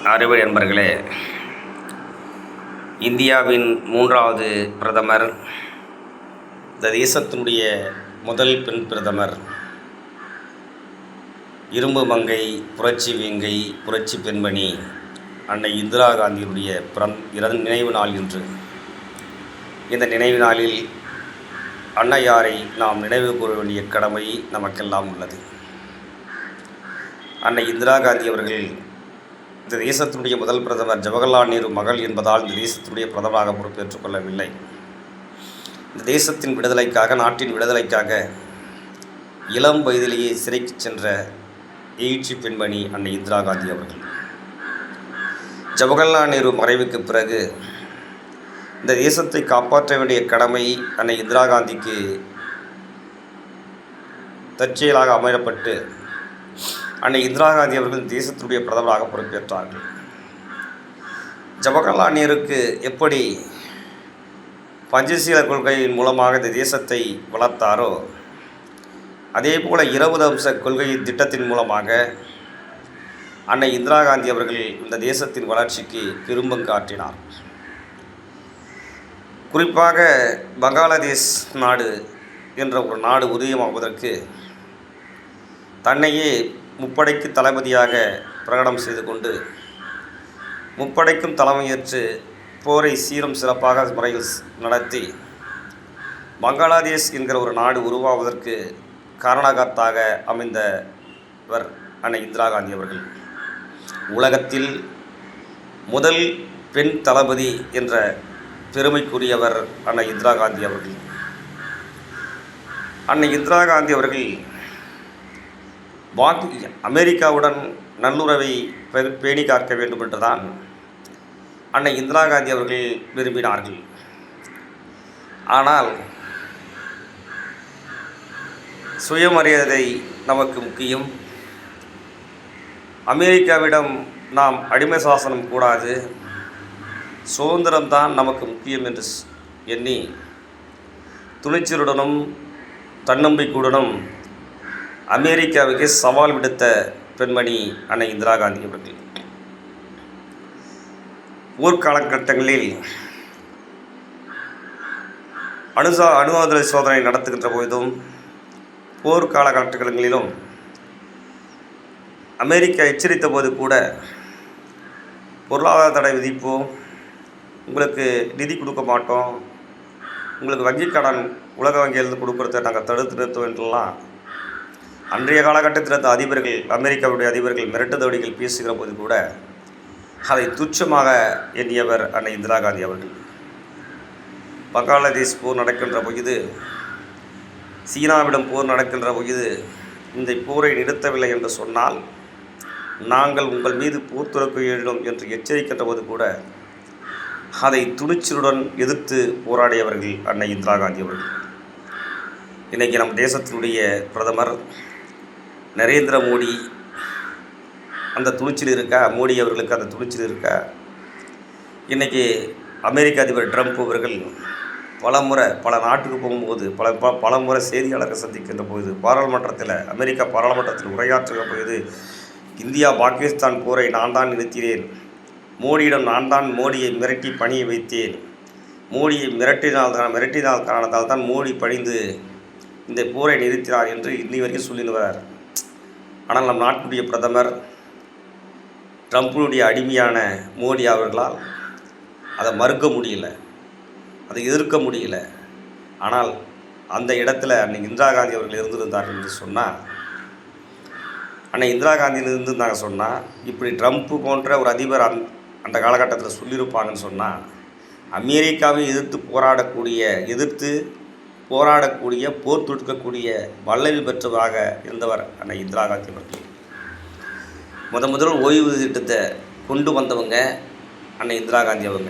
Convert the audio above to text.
அறிவுரை என்பர்களே, இந்தியாவின் 3வது பிரதமர், இந்த தேசத்தினுடைய முதல் பெண் பிரதமர், இரும்பு மங்கை, புரட்சி வேங்கை, புரட்சி பெண்மணி அன்னை இந்திரா காந்தியினுடைய நினைவு நாள் இன்று. இந்த நினைவு நாளில் அன்னையாரை நாம் நினைவு கூற வேண்டிய கடமை நமக்கெல்லாம் உள்ளது. அன்னை இந்திரா காந்தி அவர்கள் இந்த தேசத்தினுடைய முதல் பிரதமர் ஜவஹர்லால் நேரு மகள் என்பதால் இந்த தேசத்தினுடைய பிரதமராக பொறுப்பேற்றுக் கொள்ளவில்லை. இந்த தேசத்தின் விடுதலைக்காக, நாட்டின் விடுதலைக்காக இளம் வயதிலேயே சிறைக்கு சென்ற எழுச்சி பெண்மணி அன்னை இந்திரா காந்தி அவர்கள். ஜவஹர்லால் நேரு மறைவுக்கு பிறகு இந்த தேசத்தை காப்பாற்ற வேண்டிய கடமை அன்னை இந்திரா காந்திக்கு தற்செயலாக அமையப்பட்டு அன்னை இந்திரா காந்தி அவர்கள் தேசத்தினுடைய பிரதமராக பொறுப்பேற்றார்கள். ஜவஹர்லால் நேருக்கு எப்படி பஞ்சசீல கொள்கையின் மூலமாக இந்த தேசத்தை வளர்த்தாரோ, அதே போல் 20 அம்ச கொள்கையின் திட்டத்தின் மூலமாக அன்னை இந்திரா காந்தி அவர்கள் இந்த தேசத்தின் வளர்ச்சிக்கு பெரும்பங்காற்றினார். குறிப்பாக பங்களாதேஷ் நாடு என்ற ஒரு நாடு உதயமாவதற்கு தன்னையே முப்படைக்கு தளபதியாக பிரகடனம் செய்து கொண்டு முப்படைக்கும் தலைமையேற்று போரை சீரும் சிறப்பாக முறையில் நடத்தி பங்களாதேஷ் என்கிற ஒரு நாடு உருவாவதற்கு காரணகர்த்தாக அமைந்தவர் அன்னை இந்திரா காந்தி அவர்கள். உலகத்தில் முதல் பெண் தளபதி என்ற பெருமைக்குரியவர் அன்னை இந்திரா காந்தி அவர்கள். அன்னை இந்திரா காந்தி அவர்கள் அமெரிக்காவுடன் நல்லுறவை பேணி காக்க வேண்டும் என்றுதான் அன்னை இந்திரா காந்தி அவர்கள் விரும்பினார்கள். ஆனால் சுயமரியாதை நமக்கு முக்கியம், அமெரிக்காவிடம் நாம் அடிமை சாசனம் கூடாது, சுதந்திரம்தான் நமக்கு முக்கியம் என்று எண்ணி துணிச்சலுடனும் தன்னம்பிக்கையுடனும் அமெரிக்காவுக்கு சவால் விடுத்த பெண்மணி அன்னை இந்திரா காந்தி அவர்கள். போர்க்காலகட்டங்களில் அணுஆயுத சோதனை நடத்துகின்ற போதும், போர்க்காலகட்டங்களிலும் அமெரிக்கா எச்சரித்த போது கூட பொருளாதார தடை விதிப்போம், உங்களுக்கு நிதி கொடுக்க மாட்டோம், உங்களுக்கு வங்கிக் கடன் உலக வங்கியிலிருந்து கொடுக்குறத நாங்கள் தடுத்து நிறுத்தோம் என்றெல்லாம் அன்றைய காலகட்டத்தில் இருந்த அதிபர்கள், அமெரிக்காவுடைய அதிபர்கள் மிரட்டுதடிகள் பேசுகிற போது கூட அதை துச்சமாக எண்ணியவர் அன்னை இந்திரா காந்தி அவர்கள். பங்களாதேஷ் போர் நடக்கின்ற பொழுது, சீனாவிடம் போர் நடக்கின்ற பொழுது இந்த போரை நிறுத்தவில்லை என்று சொன்னால் நாங்கள் உங்கள் மீது போர் தொடுக்க வேண்டும் என்று எச்சரிக்கின்ற போது கூட அதை துணிச்சலுடன் எதிர்த்து போராடியவர்கள் அன்னை இந்திரா காந்தி அவர்கள். இன்றைக்கி நம் தேசத்தினுடைய பிரதமர் நரேந்திர மோடி அந்த துணிச்சல் இருக்கா? மோடி அவர்களுக்கு அந்த துணிச்சல் இருக்கா? இன்றைக்கி அமெரிக்க அதிபர் ட்ரம்ப் அவர்கள் பல நாட்டுக்கு போகும்போது பல முறை செய்தியாளர்கள் சந்திக்கின்ற போது, அமெரிக்கா பாராளுமன்றத்தில் உரையாற்றுகிற போது, இந்தியா பாகிஸ்தான் போரை நான் தான் நிறுத்தினேன், மோடியிடம் நான் தான் மோடியை மிரட்டி பணிய வைத்தேன், மோடியை மிரட்டினால் காரணத்தால் தான் மோடி பணிந்து இந்த போரை நிறுத்தினார் என்று இன்னி வரைக்கும் சொல்லிடுவார். ஆனால் நம் நாட்டுடைய பிரதமர் ட்ரம்ப்புடைய அடிமையான மோடி அவர்களால் அதை மறுக்க முடியல, அதை எதிர்க்க முடியல. ஆனால் அந்த இடத்துல அன்னை இந்திரா காந்தி அவர்கள் இருந்திருந்தார்கள் என்று சொன்னால், அன்னை இந்திரா காந்தியில் இருந்திருந்தாங்க சொன்னால், இப்படி ட்ரம்ப்பு போன்ற ஒரு அதிபர் அந்த காலகட்டத்தில் சொல்லியிருப்பாங்கன்னு சொன்னால், அமெரிக்காவை எதிர்த்து போராடக்கூடிய போர் தொடுக்கக்கூடிய வல்லமை பெற்றவராக இருந்தவர் அன்னை இந்திரா காந்தி அவர்கள். முதல் ஓய்வு திட்டத்தை கொண்டு வந்தவங்க அன்னை இந்திரா காந்தி அவங்க.